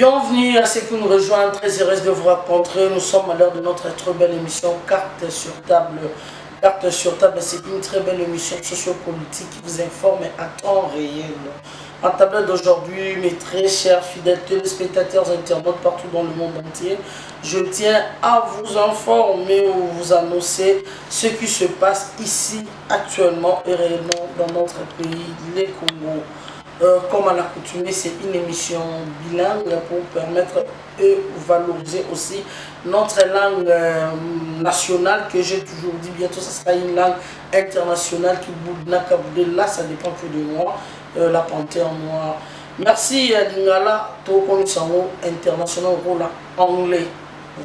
Bienvenue à ceux qui nous rejoignent, très heureuse de vous rencontrer. Nous sommes à l'heure de notre très belle émission Carte sur table. Carte sur table, c'est une très belle émission sociopolitique qui vous informe à temps réel. En table d'aujourd'hui, mes très chers fidèles téléspectateurs internautes partout dans le monde entier, je tiens à vous informer ou vous annoncer ce qui se passe ici actuellement et réellement dans notre pays, les Congo. Comme à l'accoutumée, c'est une émission bilingue pour permettre et valoriser aussi notre langue nationale que j'ai toujours dit. Bientôt, ce sera une langue internationale qui bouge. Là, ça dépend que de moi, la panthère noire. Merci à Lingala, Toko Sango international rôle anglais,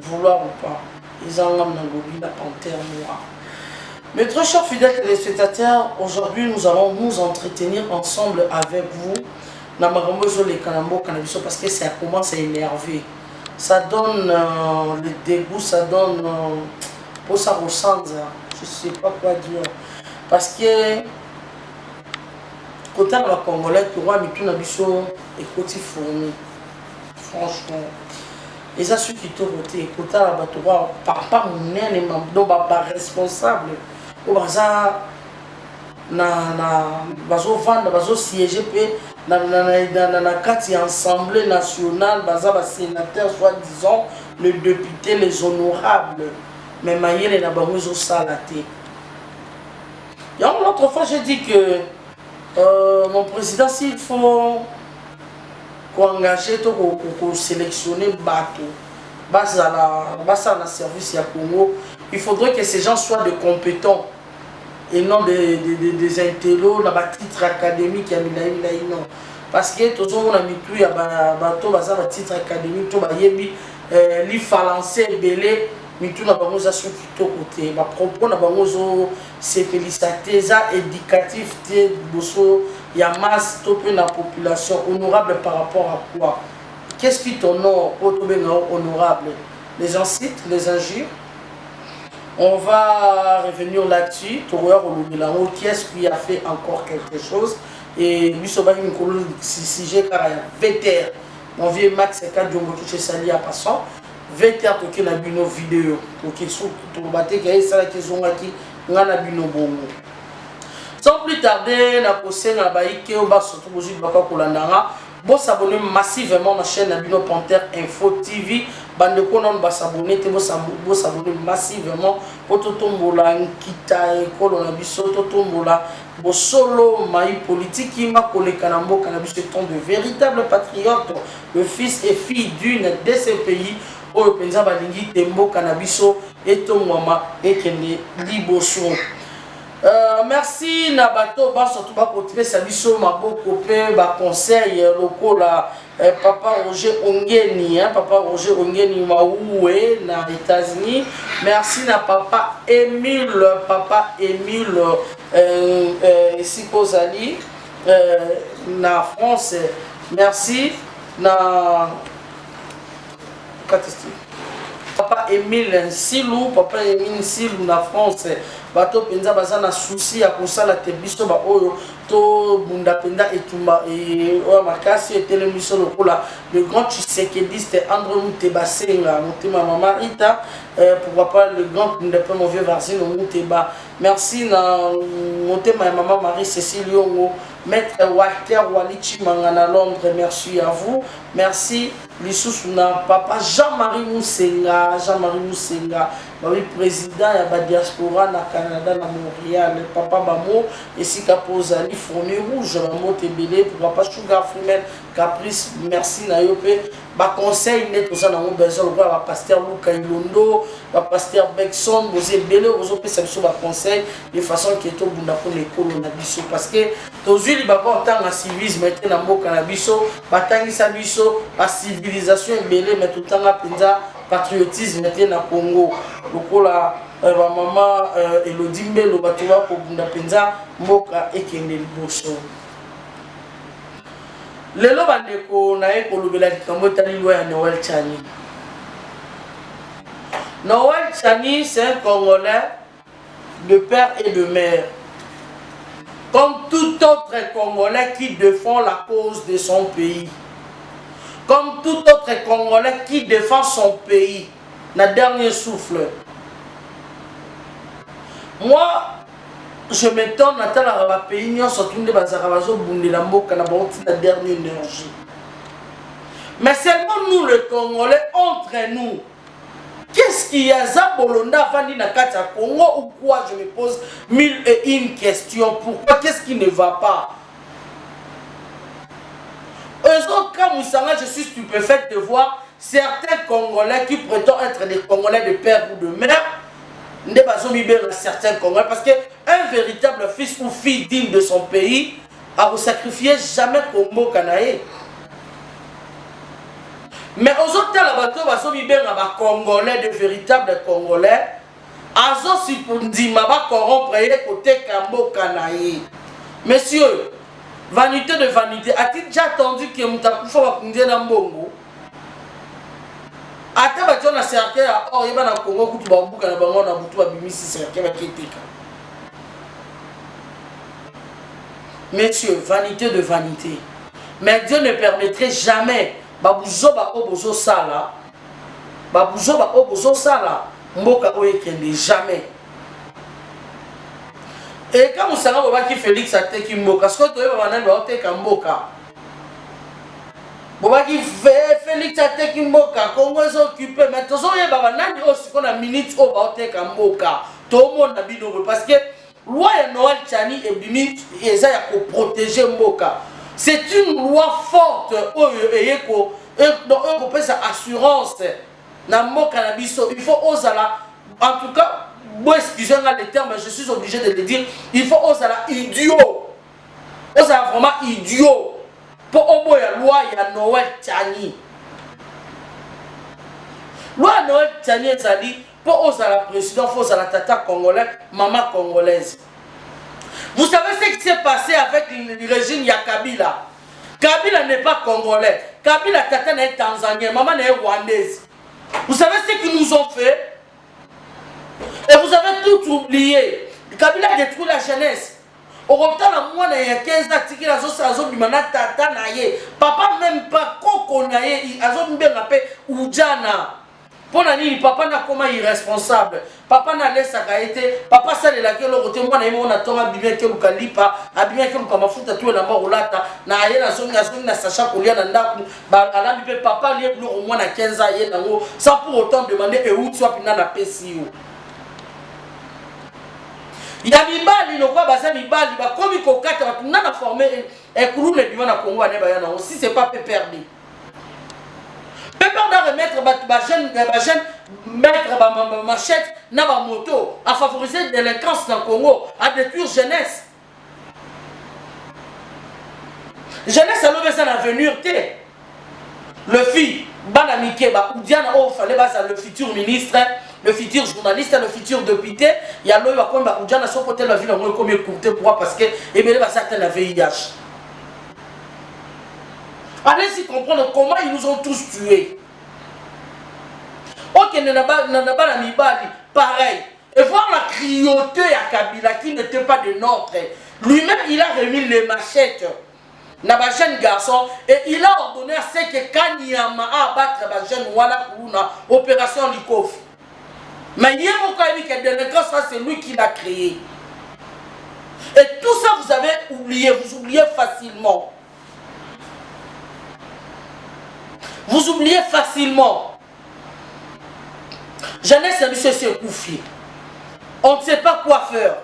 vouloir ou pas. Ils ont la panthère noire. Mes très chers fidèles téléspectateurs, aujourd'hui nous allons nous entretenir ensemble avec vous parce que ça commence à énerver. Ça donne le dégoût, ça donne pour ça ressentir. Je ne sais pas quoi dire. Parce que quand on va Congolais, tu vois, mais et côté fourni. Franchement. Et ça, ceux qui t'ont voté, quand on va tu vois, papa, mon nez, donc responsable. Baza vendre bazo siéger na carte assemblée nationale baza ba sénateur soit disons le député les honorables mais mayele na bango zo salaté. L'autre fois j'ai dit que mon président s'il faut engager pour sélectionner bateau basa na service ya Congo, il faudrait que ces gens soient de compétents et non des intellos, la titre académique, non. Parce que tout le monde a mis tout, il y a un titre académique, tout les Français, belé, mais tout n'a pas besoin de côté. Ma propos n'a pas besoin c'est félicité, ça éducatif, il y a masse, tout la population honorable par rapport à quoi? Qu'est-ce qui t'honore, honorable? Les incites, les injures? On va revenir là-dessus. Qui est-ce qui a fait encore quelque chose? Et lui, c'est un sujet car VTR. Mon vieux Max, c'est quand je sali à passant. VTR, tu as une vidéo. Sans plus tarder, la prochaine bon s'abonner massivement à ma chaîne Nabino Panthère Info TV. Bande konon ba s'abonner te bo s'abonner massivement pour totombola nkita ekolo na biso totombola bo solo mai politique qui m'a collé kanambo cannabis étant de véritables patriotes, le fils et fille d'une de ces pays où le penza balingi tembo cannabiso et tomwama et kende liboso. Merci Nabato, surtout pour continuer sa mission, ma beau copain, ma conseil locaux là, Papa Roger Ongeni, Papa Roger Ongeni Maoué, na États-Unis. Merci na Papa Émile, ici Kozali, na France. Merci na Papa Émile Nsilou, Papa Émile Nsilou na France. Bato penza baza na souci ya kosala te biso ba oyo to bunda penda etumba et oya makasi etele miso lokola le grand Tshisekediste André Mutebasenga motema mama Rita pourquoi pas le grand Ndepé mon vieux Varzine Muteba. Merci na motema maman Marie Cécile Yongo, maître Walter Walichi Mangana Londres, merci à vous. Merci Lissous na papa Jean-Marie Moussenga, oui, président de la diaspora na Canada, na Montréal, papa Bamo, et si Capozali, Fourni Rouge, Bamo Tébélé, pourquoi pas Sugar Femelle, Caprice, merci Nayope, ba conseil net pour ça dans mon besoin, le roi, pasteur Luka Ilondo, pasteur Bekson, vous êtes belé, vous avez fait ça, conseil, de façon qui est au bout pour l'école, parce que, tous les babas, tant en civisme, maintenant, dans le cannabis, batangi sabiso, la civilisation est belée, mais tout le temps, la patriotisme maintenant na Congo lokola maman Elodimbe lo batuwa ko bunda penza mboka ekende liboso lelo bandeko na ekolobela likambo tali lwa ya Noël Tchani. Noël Tchani, c'est un Congolais de père et de mère, comme tout autre Congolais qui défend la cause de son pays. comme tout autre Congolais qui défend son pays, le dernier souffle. Moi, je m'étonne à la pays, surtout des bazarabazo, bundilambo, kanabon, la dernière énergie. Mais seulement nous, les Congolais, entre nous, qu'est-ce qu'il y a Zabolonda Fandi Nakata Congo ou quoi? Je me pose mille et une questions. Pourquoi? Qu'est-ce qui ne va pas? Je suis stupéfait de voir certains Congolais qui prétendent être des Congolais de père ou de mère, ne pas certains Congolais, parce qu'un véritable fils ou fille digne de son pays a vous sacrifié jamais Congo Kanaé. Mais aux autres, la Congolais, de véritables Congolais, azo si pour dire ma corrompre côté Kambo Kanaé. Messieurs, vanité de vanité, a-t-il déjà attendu que Moutakoufo va conduire dans Bongo? Ata ba jona cercle à or yeba na Congo kutu ba buka na bango na butu ba bimisi cercle ba ketika. Messieurs, vanité de vanité. Mais Dieu ne permettrait jamais babouzo ba obozo sala. Babouzo ba obozo sala. Mboka oyekende jamais. Et quand vous savez que Félix a été Mboka, ce que tu as été Mboka. Bobaki Félix a été Mboka, Congo est occupé, mais tous les babanani aussi qu'on a minute au baote Mboka. Tout le monde a bino parce que loi ya Noël Tchani et Bimi et ça pour protéger Mboka. C'est une loi forte et donc on peut sa assurance na Mboka na biso. Il faut osala en tout cas. Moi, excusez-moi les termes, mais je suis obligé de le dire. Il faut oser idiot. Oser vraiment idiot. Pour au moins la loi, il y a Noël Tchani. Loi Noël Tchani, ça dit, pour oser la présidente, il faut oser la tata congolaise, maman congolaise. Vous savez ce qui s'est passé avec le régime Yakabila? Kabila n'est pas congolais. Kabila tata n'est tanzanien, maman n'est rwandaise. Vous savez ce qu'ils nous ont fait? Et vous avez tout oublié. Kabila a détruit la jeunesse. Au revoir, moi, il y a 15 ans, il y a tata naye. Papa même pas koko naye, il y a Oudjana. Pour nani, papa n'a comment irresponsable. Papa n'a laissé à été. Papa ça de laquelle le côté moi on a ton abîmé que le kalipa, abîmé que le kamafuta tout la morolata. Na aye na zone na sacha kolia na ndaku. Ba ala bipe papa lié plus au moins na 15 ans yé nango. Sans pour autant demander et où soit pina na PCO. Il y a Mibali, le roi Baza Mibali, comme il coquette, on a formé un courou le bimana Congo à Nebayana aussi, c'est pas perdu. Pépère de remettre ma jeune mettre machette, na ma moto, à favoriser la délinquance dans le Congo, à détruire jeunesse. Jeunesse, ça n'a pas l'avenir. Le fils, Banamike, ou Diana, il fallait le futur ministre. Le futur journaliste, le futur député, il y a l'autre qui va dire son côté la ville en comme écouter pour parce que et bien va certains la VIH. Allez-y comprendre comment ils nous ont tous tués. Ok, n'a pas Mibali, pareil. Et voir la cruauté à Kabila qui n'était pas de notre. Lui-même, il a remis les machettes. N'a pas jeune garçon et il a ordonné à ce que Kanyama a abattre la jeune Wana Kuruna, opération Likof. Mais il y a c'est lui qui l'a créé. Et tout ça, vous avez oublié, vous oubliez facilement. Vous oubliez facilement. Jeunesse, monsieur, c'est Koufi. On ne sait pas quoi faire.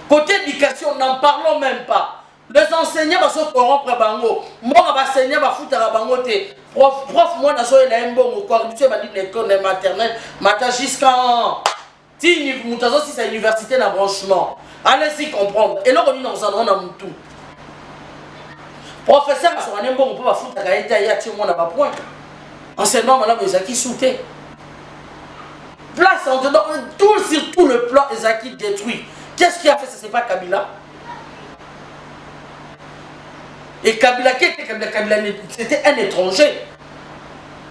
Côté éducation, n'en parlons même pas. Les enseignants vont se corrompre bango. Moi, enseignant va foutre à bango. Prof, moi, je suis un bon corruption, m'a dit l'école maternelle. Mata jusqu'en. Si c'est l'université d'un branchement. Allez-y comprendre. Et là, on est dans un endroit tout. Professeur, on peut pas foutre à Gaïta, il y a point. Enseignement, madame, ils ont qui sauté. Place, on te donne tout sur tout le plan, ils ont qui détruit. Qu'est-ce qui a fait ça? C'est pas Kabila. Et Kabila, qui était Kabila? C'était un étranger.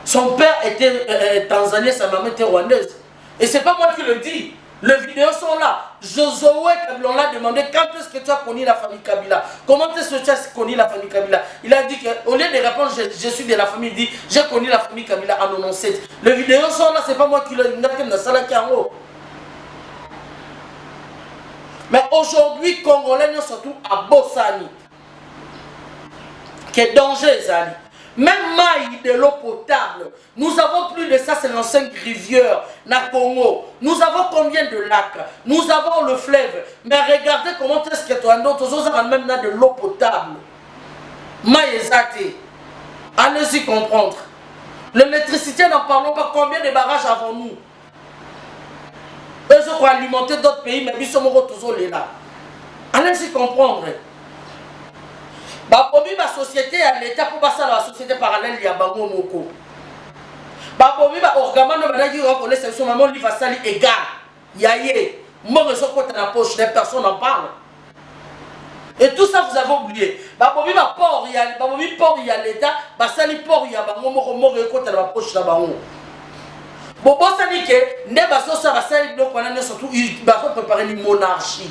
Son père était tanzanien, sa maman était rwandaise. Et c'est pas moi qui le dis. Les vidéos sont là. Josué Kabila, on l'a demandé quand est-ce que tu as connu la famille Kabila. Comment est-ce que tu as connu la famille Kabila? Il a dit qu'au lieu de répondre je suis de la famille, il dit j'ai connu la famille Kabila en 97. Les vidéos sont là, c'est pas moi qui l'ai dit. Mais aujourd'hui, Congolais, nous surtout à Bossani. Quel danger, Zali. Même maille de l'eau potable. Nous avons plus de ça, c'est l'ancien rivière, na Congo. Nous avons combien de lacs? Nous avons le fleuve. Mais regardez comment est-ce que toi, nous avons même de l'eau potable. Maille exacte. Allez-y comprendre. L'électricité, n'en parlons pas. Combien de barrages avons-nous? Eux ont alimenter d'autres pays, mais ils sont toujours là. Allez-y comprendre. Babomi ba société à l'état pour passer la société parallèle il y a bango moko. Babomi ba orgamano ba nagi ko les sections maman lui va sali égal. Yaye, moi je côté dans la poche, les personnes en parlent. Et tout ça vous avez oublié. Babomi ba port il y a babomi port il y a l'état, ba sali port il y a bango moko moi côté dans la poche là bango. Bobo sali que ne ba so ça ba sali donc on a surtout il va préparer une monarchie.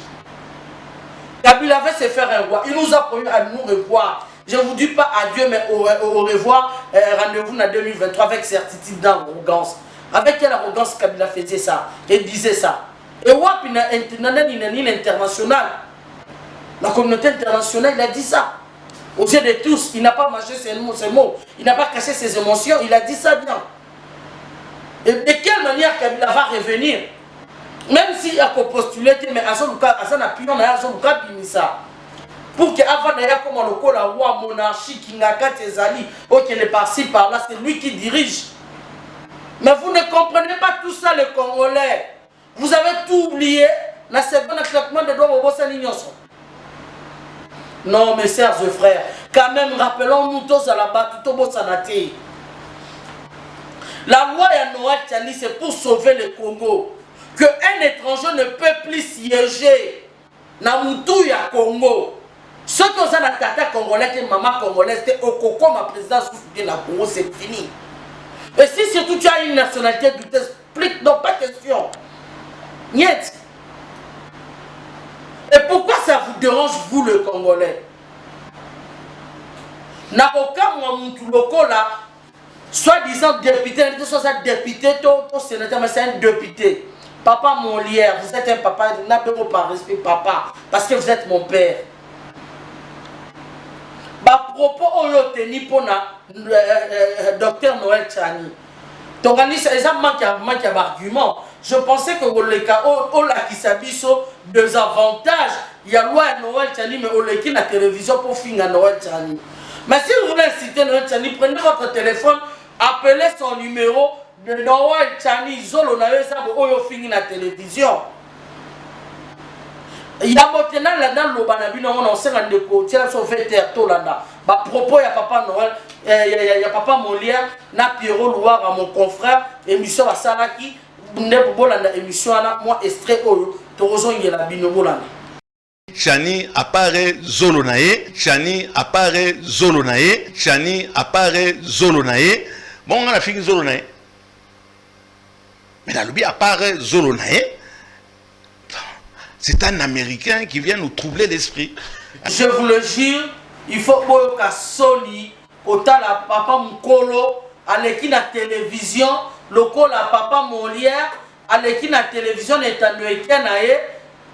Kabila va se faire un roi. Il nous a promis à nous revoir. Je ne vous dis pas adieu, mais au revoir. Rendez-vous en 2023 avec certitude d'arrogance. Avec quelle arrogance Kabila faisait ça et disait ça. Et WAP, l'international. La communauté internationale, il a dit ça. Aux yeux de tous, il n'a pas mangé ses mots. Il n'a pas caché ses émotions. Il a dit ça bien. Et de quelle manière Kabila va revenir? Même s'il y a postulé, mais à son cas, pour que avant d'ailleurs comme le la roi monarchie qui n'a qu'à Tezali, ok les par-ci par-là, c'est lui qui dirige. Mais vous ne comprenez pas tout ça les Congolais. Vous avez tout oublié. Dans ce bon claquement de doigts au Bossanignoso. Non mes sœurs et frères, quand même rappelons-nous tous à la bas tout au Bossanate. La loi à Noël Tchani c'est pour sauver le Congo. Qu'un étranger ne peut plus siéger dans Moutouya Congo. Ceux qui ont un tata congolais, maman congolaise, au Coco, ma présidence de la Congo, c'est fini. Et si surtout tu as une nationalité, tu t'expliques, non, pas question. Niet. Et pourquoi ça vous dérange, vous, le Congolais? N'a aucun moment, là, soi-disant député, soit député, ton sénateur, mais c'est un député. Papa Molière, vous êtes un papa, n'appelez pas respect papa, parce que vous êtes mon père. Bah propos oyo teni pona docteur Noël Tchani. Donc ça manque d'argument. Je pensais que le cas la qui s'abisso deux avantages. Il y a loi Noël Tchani mais au qui la télévision pour finir Noël Tchani. Mais si vous voulez inciter Noël Tchani, prenez votre téléphone, appelez son numéro. De Noël Tchani Zolo na yo ça oyo fingi na télévision. Il y a maintenant là-dedans le banabino on sait la déco tiens son vétère to là-dedans. Ba propos ya papa Noël il y a papa Molière na Pierrot Loire à mon confrère émission à Salaki ne bolanda émission na moi extrait oyo to ozongela bino bolanda. Tchani apparaît Zolo nae, Tchani apparaît Zolo nae, Tchani apparaît Zolo nae. Bon on a fini Zolo nae. Mais la lobby apparaît Zolonae, c'est un Américain qui vient nous troubler l'esprit. Je vous le jure, il faut que Soli, la papa Mukolo, à l'équipe la télévision, le la papa Molière, à l'équipe la télévision est américaine,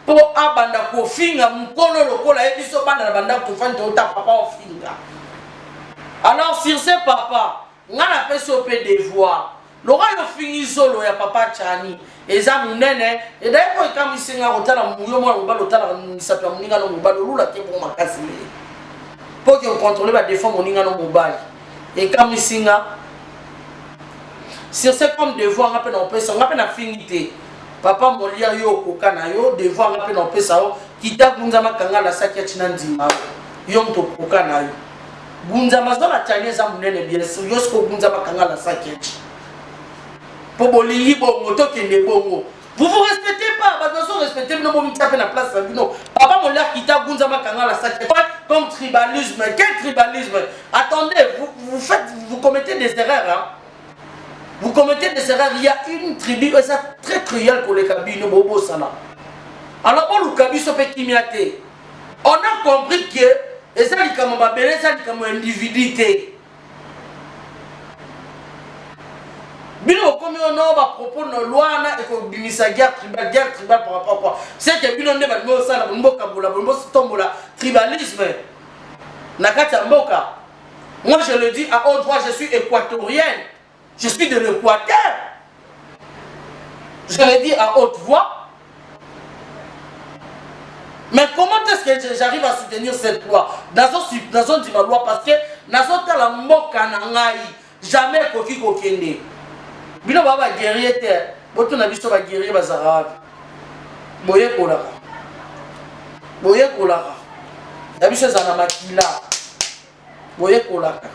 pour abanda kofinga Mukolo, le la émission banda banda kofanda papa ofinga. Alors sur ce papa, on a fait ce devoir. Le roi a fini solo ya papa Tchani. Et ça munene. Et d'ailleurs quand il s'est rendu à mouiller moi on va l'autre là ça peut munir dans mobile lula qui pour ma casse. Pour qu'on contrôle la défense munir dans mobile. Et quand il s'est sur ce comme devoir on appelle on peut ça on appelle affinité. Papa Molière yo kokana yo devoir on appelle on peut ça kita bunzama kanga la sakia china ndima. Yo mto kokana yo. Bunzama zola Tchani za munene bien sûr yo sko bunzama kanga la sakia. Pour bolingi bongo to kende bongo. Vous vous respectez pas, bah nous respectez nous bon taper la place non. Papa mon l'a quitté gunza makanga la sac. Comme tribalisme, quel tribalisme? Attendez, vous commettez des erreurs hein. Vous commettez des erreurs. Il y a une tribu, et c'est très cruel pour les cabines. Alors, on le cabine peut kimiaté. On a compris que, et ça, c'est comme un individualité. Bino comme on a propos de loi et qu'on bimisa guerre tribale par rapport à quoi? C'est que bino ne va pas ça la mboka boula tombola tribalisme. Nakata mboka. Moi je le dis à haute voix, je suis équatorienne. Je suis de l'Équateur. Je le dis à haute voix. Mais comment est-ce que j'arrive à soutenir cette loi? Dans une loi parce que dans la mboka nangai jamais koki kokende. Bino baba guerrier terre, boto na biso ba guerrier bazarabe. Boye kolaka. Boye kolaka. Ya biso za na makila. Boye kolaka.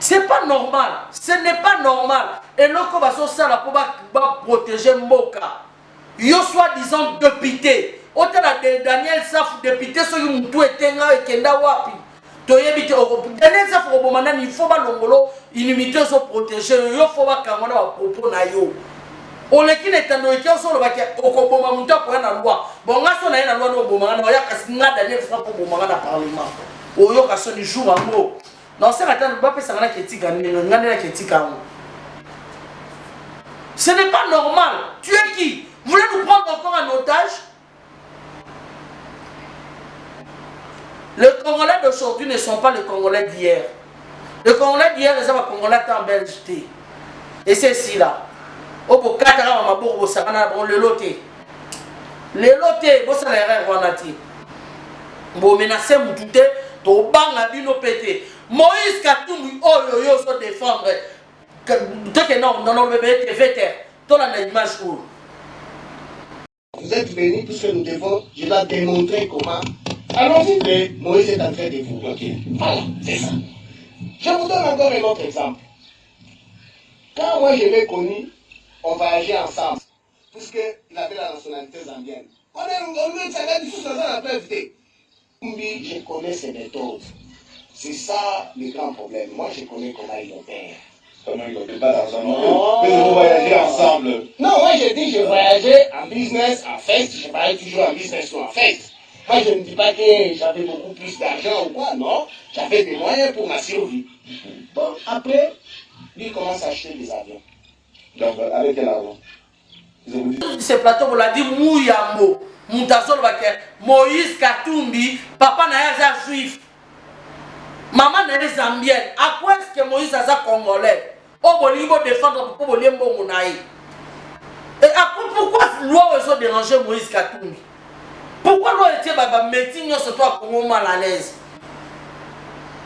C'est pas normal, ce n'est pas normal. Et loko baso sala pour ba protéger mboka. Yo soi-disant député. Otala de Daniel Saf député so yu mtu etenga ekenda wapi. Il faut pas l'ongolo, inimité se protéger, il faut pas qu'on ait propos na yo. On les qui n'est pas sur le baquet, au Koboma Mouta pour la loi. Bon, on a son la loi au Bomana, il y a Kasina Daniel Frappe au Bomana Parlement. Au Yoka son du jour en mot. Non, c'est la tête de Bapé Sarana qui est tigane, ce n'est pas normal. Tu es qui? Vous voulez nous prendre encore en otage? Les Congolais d'aujourd'hui ne sont pas les Congolais d'hier. Les Congolais d'hier, les Congolais en Belgique. Et c'est ici là. Au bout de 4 ans, on le loté. Le loté, c'est l'erreur. Bon, menacez vous tout to banga bino pété. Moïse Katumbi, oh yo se défendre. Que non, bébé, t'es vétère. Toi, la l'image où. Vous êtes venus puisque nous devons, je dois démontrer comment. Allons-y, Moïse est en train de vous bloquer. Voilà, c'est ça. Je vous donne encore un autre exemple. Quand moi je l'ai connu, on voyageait ensemble, puisqu'il avait la nationalité zambienne. On est difficile dans la pleine vie. Je connais ses méthodes. C'est ça le grand problème. Moi je connais comment il opère. Comment il opère pas dans un monde. Mais vous voyagez ensemble. Non, moi je dis je voyageais en business, en fête. Je parlais toujours en business ou en fête. Moi, je ne dis pas que j'avais beaucoup plus d'argent ou quoi, non. J'avais des moyens pour ma survie. Bon, après, lui commence à acheter des avions. Donc, avec quel argent? Ce plateau, on l'a dit, Mouyambo, Moutazol Baker, Moïse Katumbi, papa n'a juif, maman n'est zambienne. À quoi est-ce que Moïse a congolais? Oh, bon, il va défendre pour le Mounaï. Et pourquoi loi ont dérangé Moïse Katumbi? Pourquoi l'on était métier sur toi comme mal à l'aise?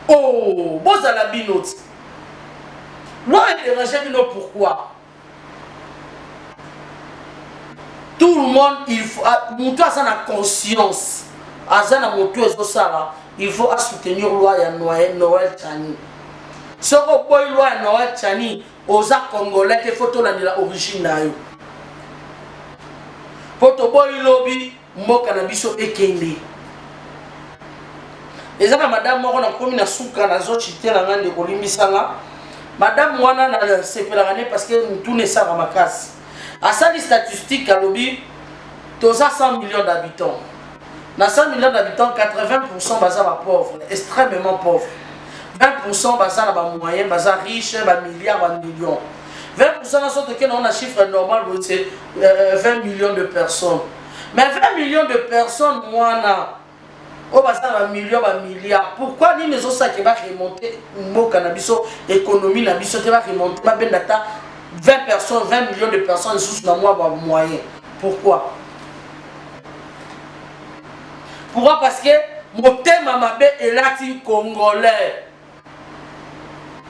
Oh, bon à la binote. L'on est dérangé pourquoi? Tout le monde, il faut, monter à sa conscience. À sa monter il faut soutenir loi et Noël Tchani. Ce que loi et Noël Tchani, aux Congolais, il faut tout l'origine d'ailleurs. Pour te boy lobby. Mboka na biso ekende ezaka madame moko na komi na suka na zo chité na ngande kolimbisanga madame wana na sepelaka ne parce que tout ne sara makasi asali statistique alobi toza 100 millions d'habitants na 100 millions d'habitants 80% baza ba pauvres extrêmement pauvres 20% baza na ba moyen baza riche ba milliards ba millions 20% na sorte que on a chiffre normal c'est 20 millions de personnes. Mais 20 millions de personnes, moi, on va faire 1 million, 1 milliard. Pourquoi nous ne sommes pas remonter l'économie, va remonter 20 personnes, 20 millions de personnes sous le moyen. Pourquoi? Pourquoi? Parce que mon thème est là, congolais.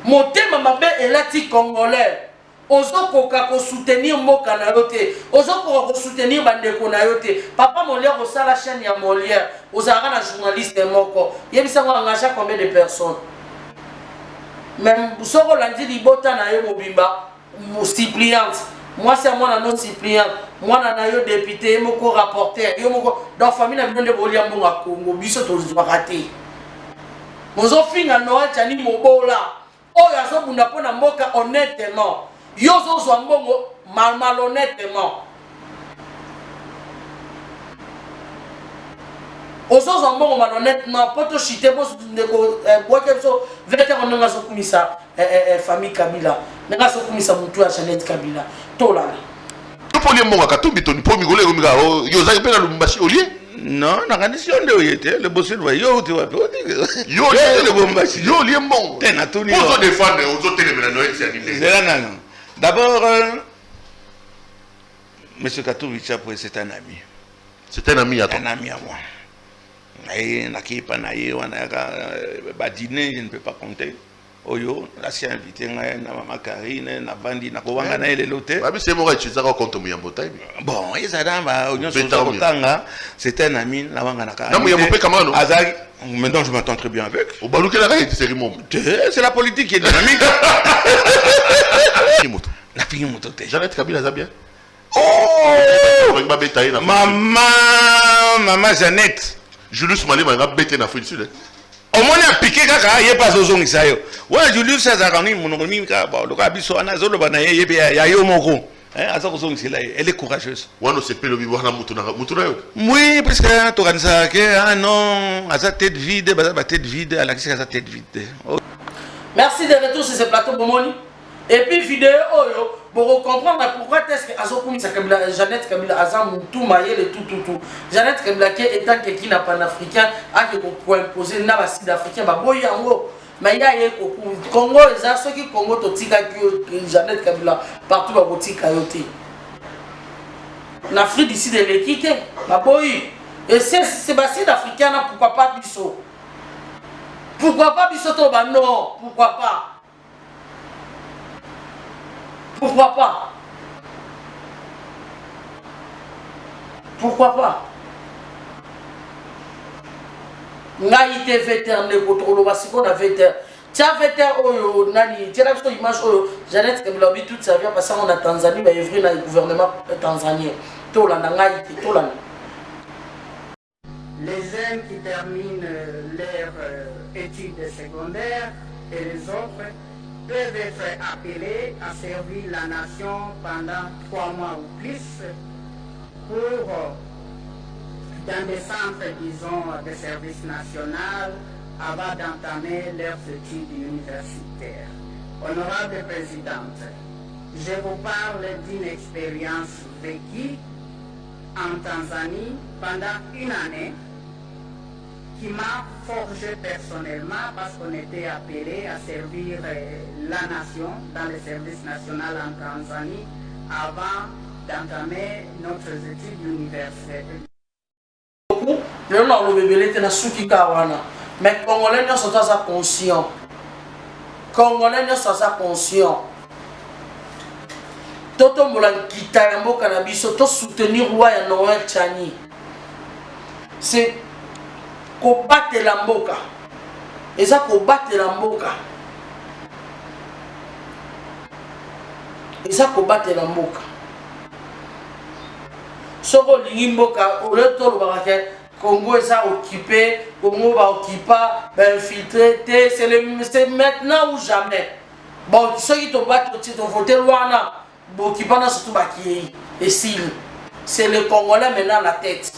Mon thème est là, congolais. Ozokoka soutenir mboka na yote, ozokoka soutenir bandeko na yote. Papa Molière au la chaîne ya Molière, ozara na journaliste moko. Yebisa ngo engagé combien de personnes? Même soko landi libota na yo mobimba, suppliante. Moi c'est moi na non suppliante, moi na yo député, moko rapporteur, yo moko dans famille na bino de bolia mbonga Congo, biso to raté. Mozo finga Noël Tchani mobola. oyo azobunda mpona mboka honnêtement yo ozozwa mbongo malhonnêtement ozozwa mbongo malhonnêtement mpo toshite ndeko bwake biso vetere ndenge azokumisa famille Kabila ndenge azokumisa mutu ya Jeannette Kabila tolala topolie mbongo akatumbi toni po mikolo ekomika yo ozaki mpe na Lubumbashi olie non nakanisi yo nde oye te le bosi lwa yo uti wapi yo le Lubumbashi yo olie mbongo te natuni ozo défendre ozotelemela Noël Sianile zela nano d'abord monsieur Katumbi Chapwe c'est un ami. C'est un ami à toi. Un ami à moi. Et nakipa na ye wana ba dîner je ne peux pas compter. Oyo la si invité na mama Karine na bandi na kowanga na ele lote. Ba bi c'est moi qui zaka compte Muyambo tai. Bon, ezada ba onyo so kotanga, c'est un ami na wanga na Karine. Na Muyambo pe kamano. Azali, maintenant je m'entends très bien avec. Au baluke la raille c'est Rimom. C'est la politique qui est dynamique. Kimoto. La fille moto te. Jeannette Kabila za bien. Oh! Maman Jeannette. Julius Malema nga bete na Afrique du Sud. Au moins a piqué kaka ye pas ozongi sayo. Ouais Julius Azarani monomi ka ba lo ka biso ana zolo bana ye ya yo moko. Hein asa kozongi sila elle est courageuse. Wano se pelo bibo na mutu na yo. Oui parce que to kanisa ke ah non asa tête vide ba tête vide ala kisi asa tête vide. Merci de retour sur ce plateau Bomoni. Et puis vidéo oyo pour comprendre pourquoi est-ce que Azokumisa Kabila Jeannette Kabila Azam tout maillé le tout. Jeannette Kabila qui étant qui n'a pas africain a que pour imposer na sud africain ba boy yango mais ya ye ko Congo les a ceux qui Congo to tika ki Jeannette Kabila partout ba botika yote. L'Afrique d'ici de l'équité ba boy et c'est ba sud africain pourquoi pas biso. Pourquoi pas biso to ba non, pourquoi pas? Pourquoi pas? Pourquoi pas? Ngai te vétérinaire ne contrôle pas si on a vétérinaire. Tiens vétérinaire oyo nani, tiens la image oyo Jeannette Kabila bi toute sa vie parce qu'on a Tanzanie va œuvrer dans le gouvernement tanzanien. Tolanda ngai te tolanda. Les jeunes qui terminent leurs études secondaires et les autres peuvent être appelés à servir la nation pendant 3 mois ou plus pour, dans des centres, disons, de service national avant d'entamer leurs études universitaires. Honorable Présidente, je vous parle d'une expérience vécue en Tanzanie pendant 1 année qui m'a forgé personnellement parce qu'on était appelé à servir la nation dans le service national en Tanzanie avant d'entamer notre étude universitaire. Mais Congolais ne sont pas conscients. Congolais ne sont pas conscients. Toto Moulankita Yambo Canabiso, to soutenir roi ya Noël Chani. C'est combattre la mboka. Et ça combattre la mboka. Et ça combattre la mboka. Soko Limboka, au retour au Congo est occupé, Congo va occuper, va infiltrer, c'est maintenant ou jamais. Bon, ceux qui te battent, tu te voté loin, bon, qui pendant surtout qui et s'il, c'est le Congolais maintenant la tête.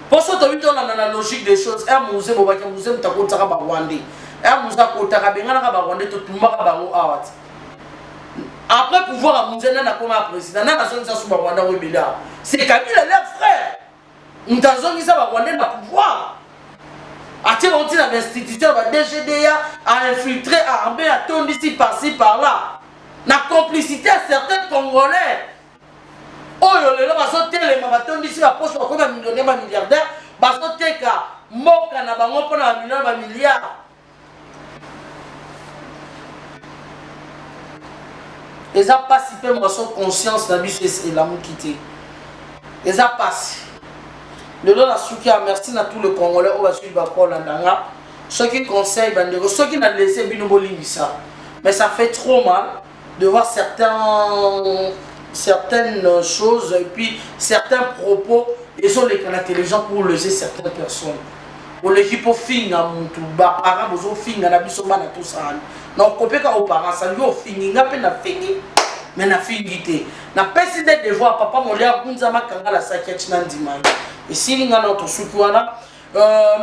Pour ça, tu as vu la logique des choses. Un musée, un musée, tu as vu ça, Rwandais. Un musée, tu as vu ça, Rwandais, tu as vu ça. Après pouvoir à Mouzena comme président, c'est Kabila leur frère. Nous avons dit ça va Rwanda na pouvoir. A-t-il dit l'institution va DGDA à infiltrer, à armer, à tourner ici par-ci par-là. La complicité à certains Congolais. Oh le là va sauter les mabatons d'ici la poche pour combien millionnaire milliardaire, va sauter ka moka na bango pour na milliard. Ils ont participé à son conscience dans et l'amour quitté. Ils ont passé. Le long de la soukia, merci à tous les Congolais qui ont suivi l'Andanga. Ceux qui conseillent, ceux qui n'ont laissé Binobo Limbisa. Mais ça fait trop mal de voir certaines choses et puis certains propos. Ils ont les canaux télévision pour leser certaines personnes. oleki po finga mutu ba para bozo finga na biso bana tosala na kopeka o para sa yo fingi ngape na fingi mais na fingi te na pesi de devoir papa molia kunza makanga la sakiati na ndima et si nga na to suki wana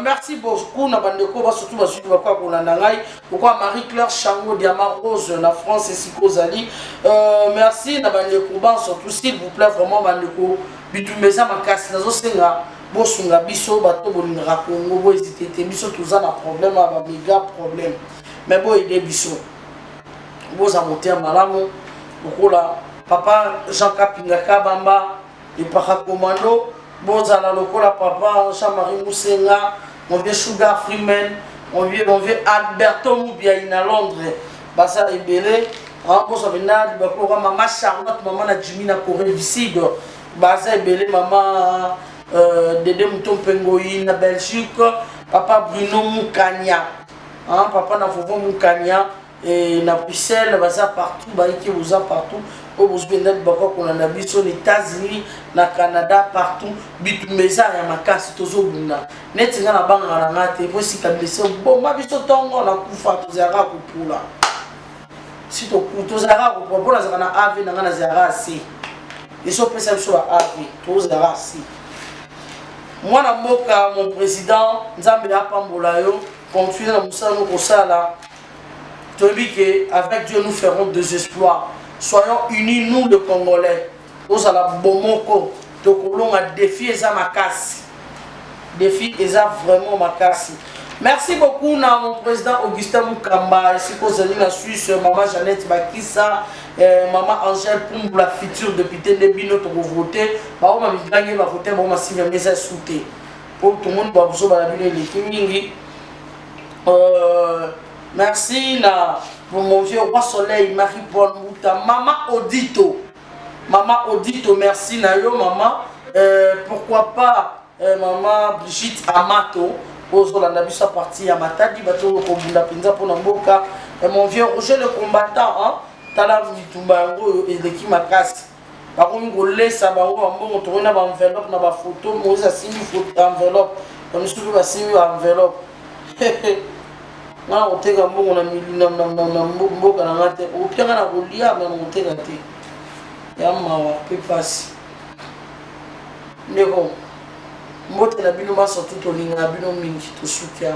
merci beaucoup na bandeko ba surtout ba suki ba kwa kolanda ngai pourquoi Marie-Claire Chango Diamant Rose na France et Sikozali merci na bandeko ba surtout s'il vous plaît vraiment bandeko bitumeza makasi nazo senga bosunga biso bato bolingaka Congo bo hésiter biso tuza na problème ba méga problème mais bon il est biso boza monter malamu bokola papa Jean Kapinga Kabamba et para commando boza la lokola papa Jean-Marie Moussenga on vient Sugar Freeman on vient Alberto Moubiaï à Londres basa ebele on boza venad bakora maman Charlotte maman na Jimmy na Corée du Sud basa ebele maman Dédé Mouton Pengoï na Belgique papa Bruno Moukania papa na Fofo Moukania et na Bruxelles baza partout baiki boza partout au bosbenda bako kona na biso les États-Unis na Canada partout bitumeza ya makasi tozo bunda netinga na banga na ngate voici kabisa bon ma biso tongo na kufa tozara kupula si to tozara kupula za na ave na ngana zara si iso pesa biso ave tozara si moi na moka mon président Nzambe apambola yo continuer na musala no kosala avec Dieu nous ferons des exploits. Soyons unis nous les Congolais. Nous allons bomoko. Donc on a défi et ça makasi. Défi et ça vraiment makasi. Merci beaucoup à mon président Augustin Moukamba, ainsi qu'aux la Suisse, maman Jeannette Bakissa, maman Angèle pour la future députée de Bino pour voter. Bah on m'a gagné ma voter, bon ma si mes sauté. Pour tout le monde, bah vous avez la les merci pour mon vieux roi soleil Marie-Paul Mouta maman Odito merci na yo maman pourquoi pas maman Brigitte Amato ozolanda biso parti ya matadi bato ko bunda penza pona mboka mon vieux Roger le combattant tala mitumba yango eleki makasi bakomi kolesa bango bambongo tokona ba enveloppe na ba photo moza simbi photo enveloppe bamisuki basimbi ba enveloppe na oteka mbongo na milina na mboka na ngate opianga na kolia na oteka te ya mawa pe pasi ndeko mbote na bino maso tuto linga bino mingi to sukia